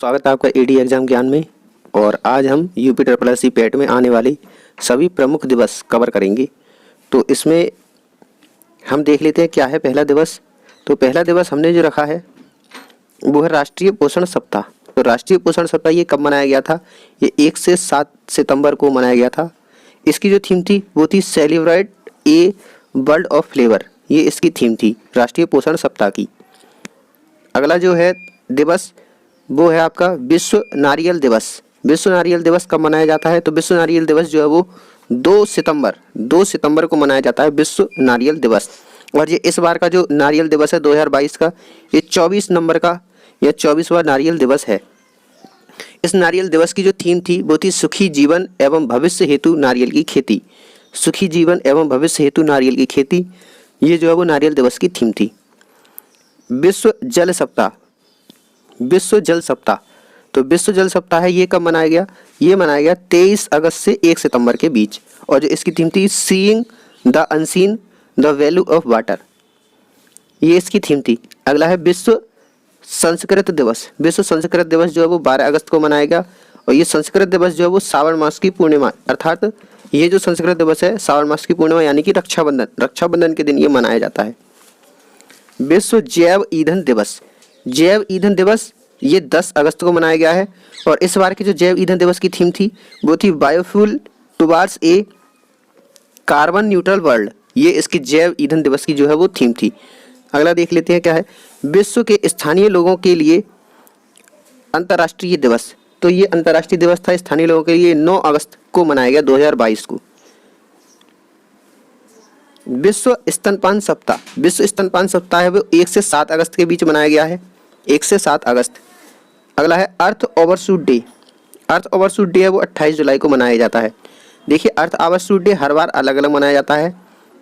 स्वागत है आपका एडी एग्जाम ज्ञान में। और आज हम यूपी SSC पेट में आने वाले सभी प्रमुख दिवस कवर करेंगे। तो इसमें हम देख लेते हैं क्या है पहला दिवस। तो पहला दिवस हमने जो रखा है वो है राष्ट्रीय पोषण सप्ताह। तो राष्ट्रीय पोषण सप्ताह ये कब मनाया गया था? ये 1 से 7 सितंबर को मनाया गया था। इसकी जो थीम थी वो थी celebrate a world of flavour. ये इसकी थीम थी राष्ट्रीय पोषण सप्ताह की। अगला जो है दिवस वो है आपका विश्व नारियल दिवस। विश्व नारियल दिवस कब मनाया जाता है? तो विश्व नारियल दिवस जो है वो 2 सितंबर को मनाया जाता है विश्व नारियल दिवस। और ये इस बार का जो नारियल दिवस है 2022 का, ये 24 नंबर का या 24वां नारियल दिवस है। इस नारियल दिवस की जो थीम थी वो थी सुखी जीवन एवं भविष्य हेतु नारियल की खेती। सुखी जीवन एवं भविष्य हेतु नारियल की खेती, ये जो है वो नारियल दिवस की थीम थी। विश्व जल सप्ताह। विश्व जल सप्ताह, तो विश्व जल सप्ताह है ये कब मनाया गया? ये मनाया गया 23 अगस्त से 1 सितंबर के बीच। और जो इसकी थीम थी seeing the unseen the value of water, ये इसकी थीम थी। अगला है विश्व संस्कृत दिवस। विश्व संस्कृत दिवस जो है वो 12 अगस्त को मनाया गया। और ये संस्कृत दिवस जो है वो श्रावण मास की पूर्णिमा, अर्थात ये जो संस्कृत दिवस है श्रावण मास की पूर्णिमा यानी कि रक्षाबंधन के दिन ये मनाया जाता है। विश्व जैव ईंधन दिवस। जैव ईंधन दिवस ये 10 अगस्त को मनाया गया है। और इस बार की जो जैव ईंधन दिवस की थीम थी वो थी बायोफ्यूल टुवार्ड्स ए कार्बन न्यूट्रल वर्ल्ड। ये इसकी जैव ईंधन दिवस की जो है वो थीम थी। अगला देख लेते हैं क्या है। विश्व के स्थानीय लोगों के लिए अंतर्राष्ट्रीय दिवस। तो ये अंतर्राष्ट्रीय दिवस था स्थानीय लोगों के लिए 9 अगस्त को मनाया गया 2022 को। विश्व स्तनपान सप्ताह। विश्व स्तनपान सप्ताह है वो 1 से 7 अगस्त के बीच मनाया गया है, 1 से 7 अगस्त। अगला है अर्थ ओवरशूट डे। अर्थ ओवरशूट डे है वो 28 जुलाई को मनाया जाता है। देखिए अर्थ ओवरशूट डे हर बार अलग अलग मनाया जाता है।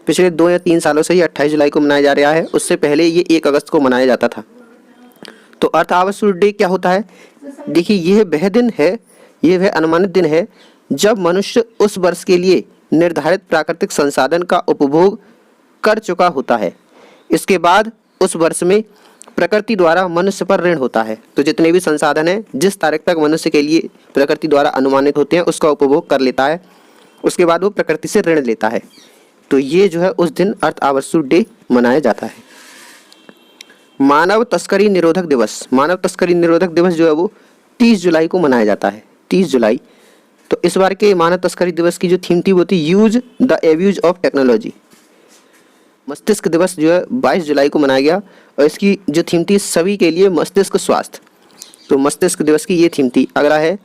पिछले 2 या 3 सालों से ये 28 जुलाई को मनाया जा रहा है। उससे पहले ये 1 अगस्त को मनाया जाता था। तो अर्थ ओवरशूट डे क्या होता है? देखिए यह वह दिन है, ये वह अनुमानित दिन है जब मनुष्य उस वर्ष के लिए निर्धारित प्राकृतिक संसाधन का उपभोग कर चुका होता है। इसके बाद उस वर्ष में प्रकृति द्वारा मनुष्य पर ऋण होता है। तो जितने भी संसाधन हैं जिस तारीख तक मनुष्य के लिए प्रकृति द्वारा अनुमानित होते हैं उसका उपभोग कर लेता है, उसके बाद वो प्रकृति से ऋण लेता है। तो ये जो है उस दिन अर्थ ओवरशूट डे मनाया जाता है। मानव तस्करी निरोधक दिवस। मानव तस्करी निरोधक दिवस जो है वो 30 जुलाई को मनाया जाता है, 30 जुलाई। तो इस बार के मानव तस्करी दिवस की जो थीम थी वो थी use the abuse of technology. मस्तिष्क दिवस जो है 22 जुलाई को मनाया गया और इसकी जो थीम थी सभी के लिए मस्तिष्क स्वास्थ्य। तो मस्तिष्क दिवस की ये थीम थी। अगला है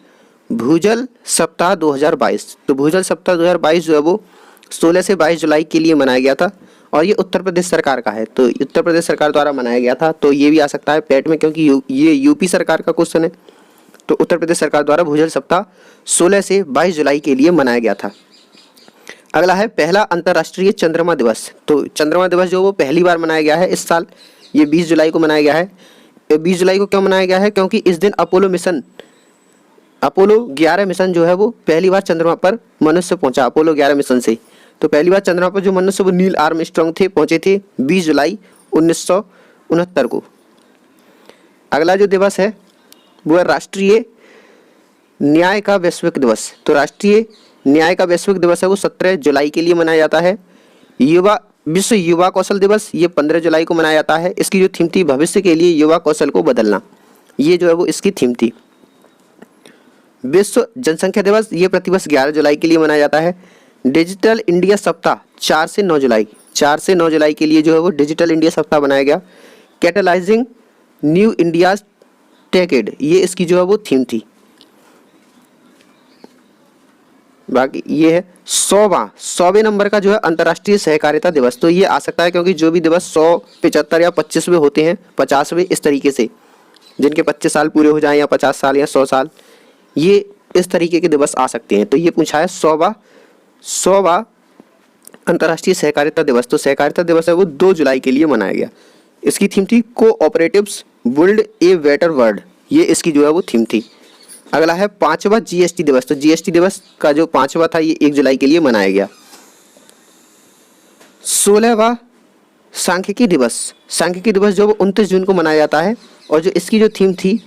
भूजल सप्ताह 2022। तो भूजल सप्ताह 2022 जो है वो 16 से 22 जुलाई के लिए मनाया गया था और ये उत्तर प्रदेश सरकार का है। तो उत्तर प्रदेश सरकार द्वारा मनाया गया था। तो ये भी आ सकता है पेट में क्योंकि ये यूपी सरकार का क्वेश्चन है। तो उत्तर प्रदेश सरकार द्वारा भूजल सप्ताह 16 से 22 जुलाई के लिए मनाया गया था। अगला है पहला अंतर्राष्ट्रीय चंद्रमा दिवस। तो चंद्रमा दिवस जो वो पहली बार मनाया गया है इस साल, ये 20 जुलाई को मनाया गया है। 20 जुलाई को क्यों मनाया गया है? क्योंकि इस दिन अपोलो 11 मिशन जो है वो पहली बार चंद्रमा पर मनुष्य पहुंचा, अपोलो 11 मिशन से। तो पहली बार चंद्रमा पर जो मनुष्य वो नील आर्मस्ट्रांग थे, पहुंचे थे 20 जुलाई 1969 को। अगला जो दिवस है वो है राष्ट्रीय न्याय का वैश्विक दिवस। तो राष्ट्रीय न्याय का वैश्विक दिवस है वो 17 जुलाई के लिए मनाया जाता है। विश्व युवा कौशल दिवस ये 15 जुलाई को मनाया जाता है। इसकी जो थीम थी भविष्य के लिए युवा कौशल को बदलना, ये जो है वो इसकी थीम थी। विश्व जनसंख्या दिवस ये प्रतिवर्ष 11 जुलाई के लिए मनाया जाता है। डिजिटल इंडिया सप्ताह 4 से 9 जुलाई के लिए जो है वो डिजिटल इंडिया सप्ताह बनाया गया। कैटलाइजिंग न्यू इंडिया टेकेड, ये इसकी जो है वो थीम थी। बाकी ये है 100वें नंबर का जो है अंतर्राष्ट्रीय सहकारिता दिवस। तो ये आ सकता है क्योंकि जो भी दिवस 100, 75 या 25वें होते हैं, 50वें इस तरीके से, जिनके 25 साल पूरे हो जाएं या 50 साल या 100 साल, ये इस तरीके के दिवस आ सकते हैं। तो ये पूछा है 100वां अंतर्राष्ट्रीय सहकारिता दिवस। तो सहकारिता दिवस है वो 2 जुलाई के लिए मनाया गया। इसकी थीम थी cooperatives build a better world, ये इसकी जो है वो थीम थी। अगला है 5वां जीएसटी दिवस। तो जीएसटी दिवस का जो 5वां था ये 1 जुलाई के लिए मनाया गया। 16वां सांख्यिकी दिवस। सांख्यिकी दिवस जो 29 जून को मनाया जाता है और जो इसकी जो थीम थी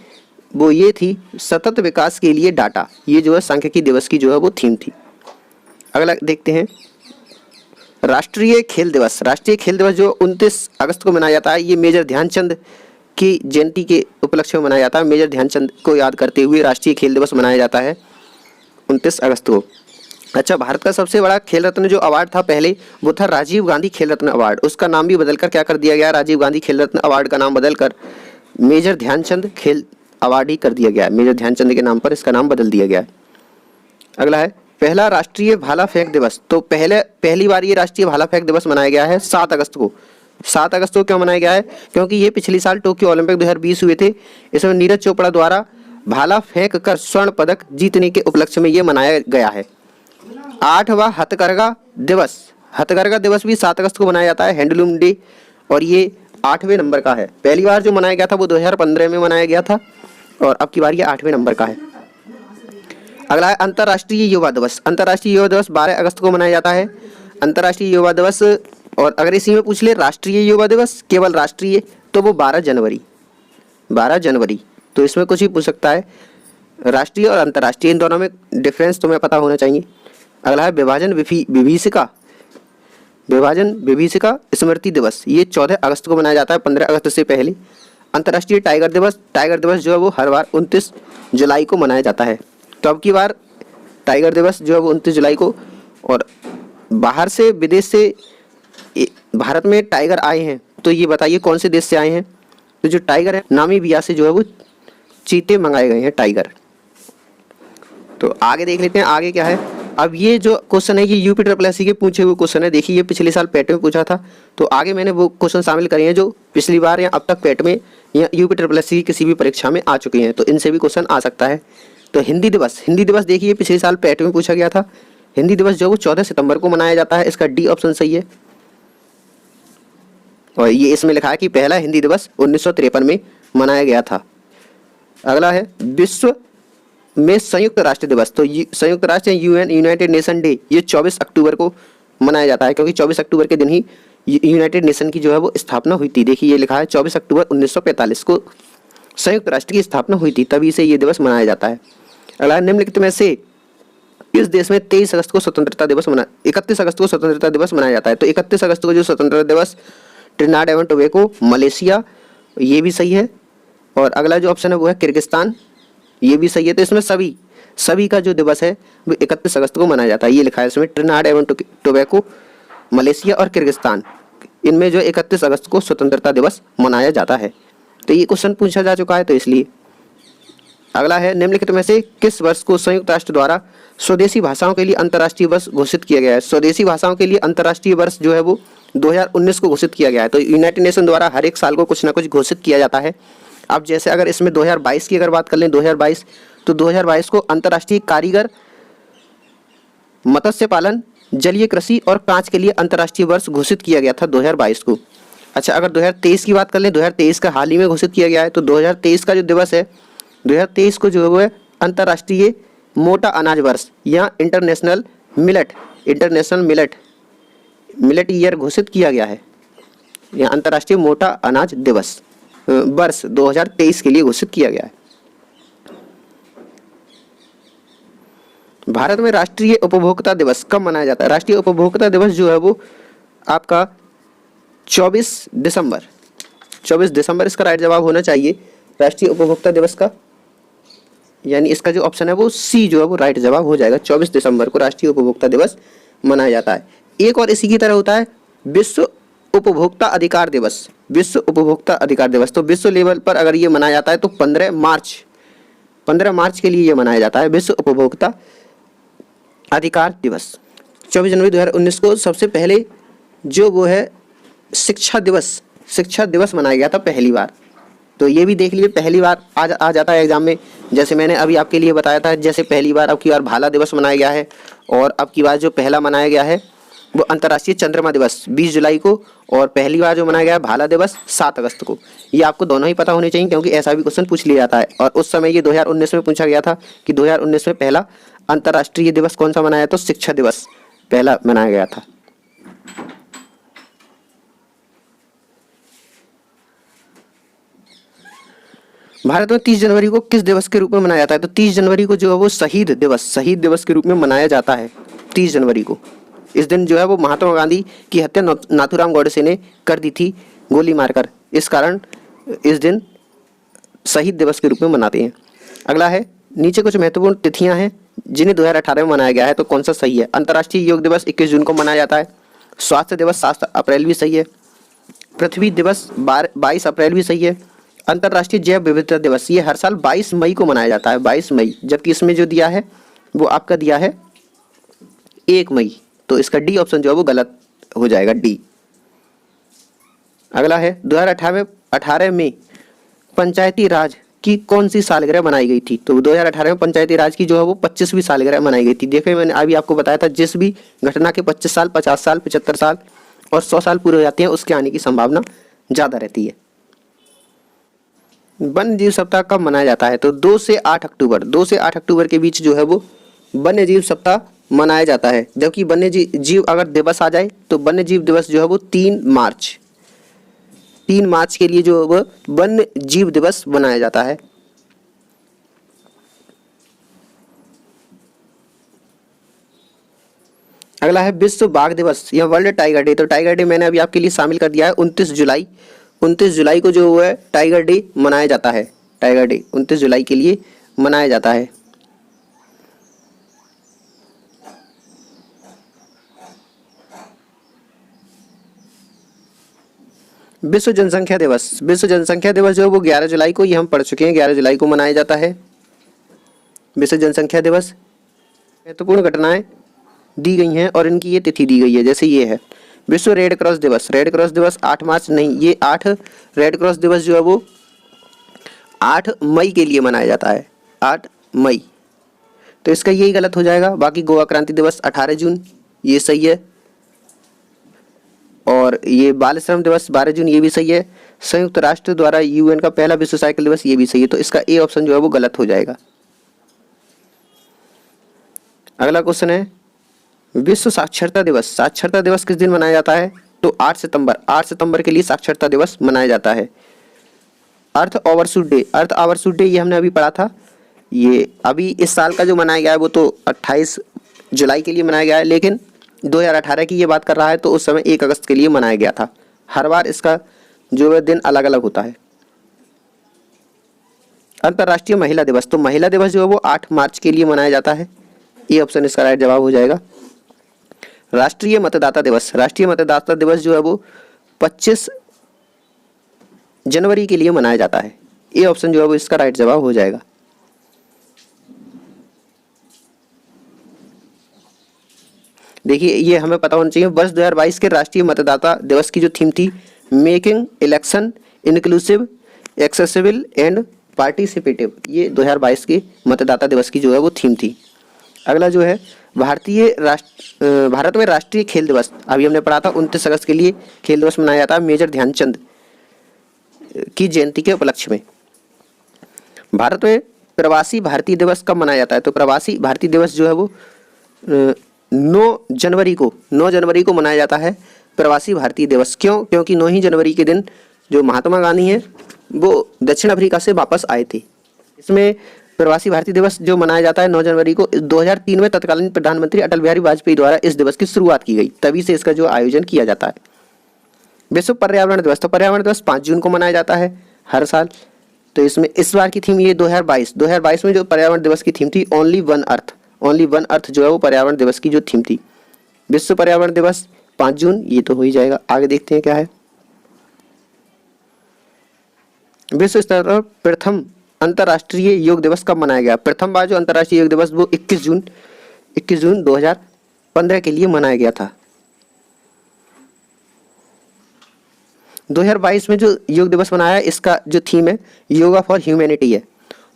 वो ये थी सतत विकास के लिए डाटा। ये जो है सांख्यिकी दिवस की जो है वो थीम थी। अगला देखते हैं राष्ट्रीय खेल दिवस। राष्ट्रीय खेल दिवस जो 29 अगस्त को मनाया जाता है, ये मेजर ध्यानचंद की जयंती के उपलक्ष्य में मनाया जाता है। मेजर ध्यानचंद को याद करते हुए राष्ट्रीय खेल दिवस मनाया जाता है 29 अगस्त को। अच्छा, भारत का सबसे बड़ा खेल रत्न जो अवार्ड था पहले, वो था राजीव गांधी खेल रत्न अवार्ड। उसका नाम भी बदलकर क्या कर दिया गया, राजीव गांधी खेल रत्न अवार्ड का नाम बदलकर मेजर ध्यानचंद खेल अवार्ड ही कर दिया गया है। मेजर ध्यानचंद के नाम पर इसका नाम बदल दिया गया है। अगला है पहला राष्ट्रीय भाला फेंक दिवस। तो पहली बार ये राष्ट्रीय भाला फेंक दिवस मनाया गया है 7 अगस्त को। 7 अगस्त को क्यों मनाया गया है, क्योंकि ये पिछले साल टोक्यो ओलंपिक 2020 हुए थे। इसमें नीरज चोपड़ा द्वारा भाला फेंक कर स्वर्ण पदक जीतने के उपलक्ष्य में ये मनाया गया है। 8वां हथकरघा दिवस। हथकरघा दिवस भी 7 अगस्त को मनाया जाता है, हैंडलूम डे, और ये 8वें नंबर का है। पहली बार जो मनाया गया था वो 2015 में मनाया गया था और अब की बार ये 8वें नंबर का है। अगला है अंतर्राष्ट्रीय युवा दिवस। अंतर्राष्ट्रीय युवा दिवस 12 अगस्त को मनाया जाता है। अंतर्राष्ट्रीय युवा दिवस, और अगर इसी में पूछ ले राष्ट्रीय युवा दिवस केवल राष्ट्रीय, तो वो 12 जनवरी। 12 जनवरी, तो इसमें कुछ ही पूछ सकता है। राष्ट्रीय और अंतर्राष्ट्रीय इन दोनों में डिफरेंस तुम्हें पता होना चाहिए। अगला है विभाजन विभीषिका स्मृति दिवस। ये 14 अगस्त को मनाया जाता है, 15 अगस्त से पहले। अंतर्राष्ट्रीय टाइगर दिवस। टाइगर दिवस जो है वो हर बार 29 जुलाई को मनाया जाता है। तो अब की बार टाइगर दिवस जो है वो 29 जुलाई को। और बाहर से विदेश से भारत में टाइगर आए हैं, तो ये बताइए कौन से देश से आए हैं। तो जो टाइगर है नामीबिया से जो है वो चीते मंगाए गए हैं, टाइगर। तो आगे देख लेते हैं आगे क्या है। अब ये जो क्वेश्चन है ये यूपी-SSC के पूछे हुए क्वेश्चन है। देखिए ये पिछले साल पेट में पूछा था, तो आगे मैंने वो क्वेश्चन शामिल करे हैं जो पिछली बार या अब तक पेट में या यूपी-SSC किसी भी परीक्षा में आ चुके हैं, तो इनसे भी क्वेश्चन आ सकता है। तो हिंदी दिवस। हिंदी दिवस देखिए पिछले साल पेट में पूछा गया था। हिंदी दिवस जो वो 14 सितंबर को मनाया जाता है। इसका डी ऑप्शन सही है। और ये इसमें लिखा है कि पहला हिंदी दिवस 1953 में मनाया गया था। अगला है विश्व में संयुक्त राष्ट्र दिवस। तो संयुक्त राष्ट्र यूएन यूनाइटेड नेशन डे ये 24 अक्टूबर को मनाया जाता है, क्योंकि 24 अक्टूबर के दिन ही यूनाइटेड नेशन की जो है वो स्थापना हुई थी। देखिए ये लिखा है 24 अक्टूबर 1945 को संयुक्त राष्ट्र की स्थापना हुई थी, तभी से ये दिवस मनाया जाता है। अगला निम्नलिखित में से इस देश में 31 अगस्त को स्वतंत्रता दिवस मनाया जाता है। तो 31 अगस्त को जो स्वतंत्रता दिवस ट्रिनिडाड एवं टोबैगो, मलेशिया, ये भी सही है। और अगला जो ऑप्शन है वो है किर्गिस्तान, ये भी सही है। तो इसमें सभी का जो दिवस है वो 31 अगस्त को मनाया जाता है। ये लिखा है इसमें ट्रिनिडाड एवं टोबैगो, मलेशिया और किर्गिस्तान, इनमें जो 31 अगस्त को स्वतंत्रता दिवस मनाया जाता है। तो ये क्वेश्चन पूछा जा चुका है, तो इसलिए। अगला है निम्नलिखित में से किस वर्ष को संयुक्त राष्ट्र द्वारा स्वदेशी भाषाओं के लिए अंतर्राष्ट्रीय वर्ष घोषित किया गया है। स्वदेशी भाषाओं के लिए अंतर्राष्ट्रीय वर्ष जो है वो 2019 को घोषित किया गया है। तो यूनाइटेड नेशन द्वारा हर एक साल को कुछ ना कुछ घोषित किया जाता है। अब जैसे अगर इसमें 2022 की अगर बात कर लें, 2022, तो 2022 को अंतर्राष्ट्रीय कारीगर, मत्स्य पालन, जलीय कृषि और कांच के लिए अंतर्राष्ट्रीय वर्ष घोषित किया गया था 2022 को। अच्छा, अगर 2023 की बात कर लें, 2023 का हाल ही में घोषित किया गया है। तो 2023 का जो दिवस है, 2023 को जो है अंतर्राष्ट्रीय मोटा अनाज वर्ष या इंटरनेशनल मिलेट ईयर घोषित किया गया है। या अंतर्राष्ट्रीय मोटा अनाज दिवस वर्ष 2023 के लिए घोषित किया गया है। भारत में राष्ट्रीय उपभोक्ता दिवस कब मनाया जाता है। राष्ट्रीय उपभोक्ता दिवस जो है वो आपका 24 दिसंबर इसका राइट जवाब होना चाहिए राष्ट्रीय उपभोक्ता दिवस का। यानी इसका जो ऑप्शन है वो सी जो है वो राइट जवाब हो जाएगा। 24 दिसंबर को राष्ट्रीय उपभोक्ता दिवस मनाया जाता है। एक और इसी की तरह होता है विश्व उपभोक्ता अधिकार दिवस। विश्व उपभोक्ता अधिकार दिवस तो विश्व लेवल पर अगर ये मनाया जाता है तो 15 मार्च के लिए ये मनाया जाता है विश्व उपभोक्ता अधिकार दिवस। 24 जनवरी 2019 को सबसे पहले जो वो है शिक्षा दिवस मनाया गया था पहली बार। तो ये भी देख लीजिए, पहली बार आ जाता है एग्जाम में। जैसे मैंने अभी आपके लिए बताया था, जैसे पहली बार अब की बार भाला दिवस मनाया गया है, और अब की बार जो पहला मनाया गया है वो अंतर्राष्ट्रीय चंद्रमा दिवस 20 जुलाई को, और पहली बार जो मनाया गया है भाला दिवस 7 अगस्त को। ये आपको दोनों ही पता होने चाहिए, क्योंकि ऐसा भी क्वेश्चन पूछ लिया जाता है। और उस समय ये 2019 में पूछा गया था कि 2019 में पहला अंतर्राष्ट्रीय दिवस कौन सा मनाया, तो शिक्षा दिवस पहला मनाया गया था। भारत में 30 जनवरी को किस दिवस के रूप में मनाया जाता है? तो 30 जनवरी को जो है वो शहीद दिवस के रूप में मनाया जाता है। 30 जनवरी को इस दिन जो है वो महात्मा गांधी की हत्या नाथूराम गोडसे ने कर दी थी गोली मारकर, इस कारण इस दिन शहीद दिवस के रूप में मनाते हैं। अगला है, नीचे कुछ महत्वपूर्ण तिथियां हैं जिन्हें 2018 में मनाया गया है, तो कौन सा सही है? अंतर्राष्ट्रीय योग दिवस 21 जून को मनाया जाता है। स्वास्थ्य दिवस 7 अप्रैल भी सही है। पृथ्वी दिवस 22 अप्रैल भी सही है। अंतर्राष्ट्रीय जैव विविधता दिवस ये हर साल 22 मई को मनाया जाता है, 22 मई, जबकि इसमें जो दिया है वो आपका दिया है 1 मई, तो इसका डी ऑप्शन जो है वो गलत हो जाएगा, डी। अगला है, 2018 में पंचायती राज की कौन सी सालगिरह मनाई गई थी? तो 2018 में पंचायती राज की जो है वो 25वीं सालगिरह मनाई गई थी। देखिए मैंने अभी आपको बताया था, जिस भी घटना के 25 साल, 50 साल, 75 साल और 100 साल पूरे हो जाते हैं उसके आने की संभावना ज़्यादा रहती है। वन्य जीव सप्ताह कब मनाया जाता है? तो 2 से 8 अक्टूबर के बीच जो है वो वन्य जीव सप्ताह मनाया जाता है। जबकि वन्य जीव अगर दिवस आ जाए तो वन्य जीव दिवस जो है वो 3 मार्च के लिए जो है वो वन्य जीव दिवस मनाया जाता है। अगला है विश्व बाघ दिवस या वर्ल्ड टाइगर डे। तो टाइगर डे मैंने अभी आपके लिए शामिल कर दिया है। 29 जुलाई को जो है टाइगर डे मनाया जाता है। टाइगर डे 29 जुलाई के लिए मनाया जाता है। विश्व जनसंख्या दिवस जो है वो 11 जुलाई को, ये हम पढ़ चुके हैं, 11 जुलाई को मनाया जाता है विश्व जनसंख्या दिवस। महत्वपूर्ण घटनाएं दी गई हैं और इनकी ये तिथि दी गई है, जैसे ये है विश्व रेड क्रॉस दिवस 8 मार्च नहीं, ये 8 रेड क्रॉस दिवस जो है वो 8 मई के लिए मनाया जाता है, 8 मई, तो इसका यही गलत हो जाएगा। बाकी गोवा क्रांति दिवस 18 जून, ये सही है। और ये बाल श्रम दिवस 12 जून, ये भी सही है। संयुक्त राष्ट्र द्वारा यूएन का पहला विश्व साइकिल दिवस, ये भी सही है, तो इसका ए ऑप्शन जो है वो गलत हो जाएगा। अगला क्वेश्चन है विश्व साक्षरता दिवस किस दिन मनाया जाता है? तो 8 सितंबर के लिए साक्षरता दिवस मनाया जाता है। अर्थ ओवरशूट डे ये हमने अभी पढ़ा था, ये अभी इस साल का जो मनाया गया है वो तो 28 जुलाई के लिए मनाया गया है, लेकिन 2018 की ये बात कर रहा है तो उस समय 1 अगस्त के लिए मनाया गया था। हर बार इसका जो है दिन अलग अलग होता है। अंतर्राष्ट्रीय महिला दिवस, तो महिला दिवस जो है वो 8 मार्च के लिए मनाया जाता है, ये ऑप्शन इसका राइट जवाब हो जाएगा। राष्ट्रीय मतदाता दिवस जो है वो 25 जनवरी के लिए मनाया जाता है, ये ऑप्शन जो है वो इसका राइट जवाब हो जाएगा। देखिए ये हमें पता होना चाहिए, वर्ष 2022 के राष्ट्रीय मतदाता दिवस की जो थीम थी, making election inclusive, accessible and participative, ये 2022 के मतदाता दिवस की जो है वो थीम थी। अगला जो है भारत में राष्ट्रीय खेल दिवस, अभी हमने पढ़ा था 29 अगस्त के लिए खेल दिवस मनाया जाता है मेजर ध्यानचंद की जयंती के उपलक्ष्य में। भारत में प्रवासी भारतीय दिवस कब मनाया जाता है? तो प्रवासी भारतीय दिवस जो है वो 9 जनवरी को मनाया जाता है प्रवासी भारतीय दिवस। क्यों? क्योंकि 9 ही जनवरी के दिन जो महात्मा गांधी हैं वो दक्षिण अफ्रीका से वापस आए थे। इसमें प्रवासी भारतीय दिवस जो मनाया जाता है 9 जनवरी को, 2003 में तत्कालीन प्रधानमंत्री अटल बिहारी वाजपेयी द्वारा इस दिवस की शुरुआत की गई, तभी से इसका जो आयोजन किया जाता है। विश्व पर्यावरण दिवस, तो पर्यावरण दिवस 5 जून को मनाया जाता है हर साल। तो इसमें इस बार की थीम ये 2022 में जो पर्यावरण दिवस की थीम थी ओनली वन अर्थ जो है वो पर्यावरण दिवस की जो थीम थी। विश्व पर्यावरण दिवस 5 जून, ये तो हो ही जाएगा। आगे देखते हैं क्या है। विश्व स्तर पर प्रथम अंतर्राष्ट्रीय योग दिवस कब मनाया गया? प्रथम बार जो अंतर्राष्ट्रीय योग दिवस वो 21 जून 2015 के लिए मनाया गया था। 2022 में जो योग दिवस मनाया है इसका जो थीम है योगा फॉर ह्यूमैनिटी है।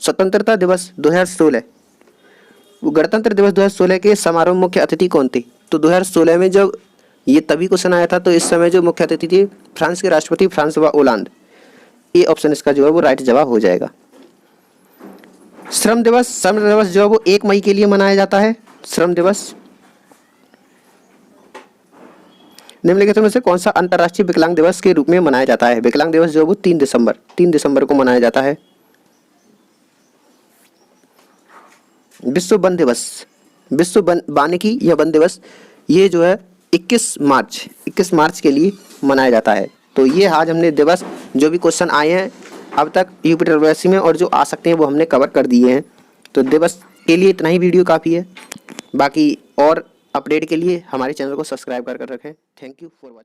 स्वतंत्रता दिवस 2016, वो गणतंत्र दिवस 2016 के समारोह में मुख्य अतिथि कौन थे? तो 2016 में जब ये तभी क्वेश्चन आया था तो इस समय जो मुख्य अतिथि थे फ्रांस के राष्ट्रपति फ्रांसवा ओलांद, ये ऑप्शन इसका जो है वो राइट जवाब हो जाएगा। श्रम दिवस जो है वो 1 मई के लिए मनाया जाता है। श्रम दिवस निम्नलिखित में से कौन सा अंतर्राष्ट्रीय विकलांग दिवस के रूप में मनाया जाता है? विकलांग दिवस जो है वो 3 दिसंबर को मनाया जाता है। विश्व वन दिवस, विश्व वानिकी या वन दिवस, ये जो है 21 मार्च के लिए मनाया जाता है। तो ये आज हमने दिवस जो भी क्वेश्चन आए हैं अब तक यूपीट्रिपल में और जो आ सकते हैं वो हमने कवर कर दिए हैं। तो दिवस के लिए इतना ही वीडियो काफ़ी है। बाकी और अपडेट के लिए हमारे चैनल को सब्सक्राइब कर रखें। Thank you for watching.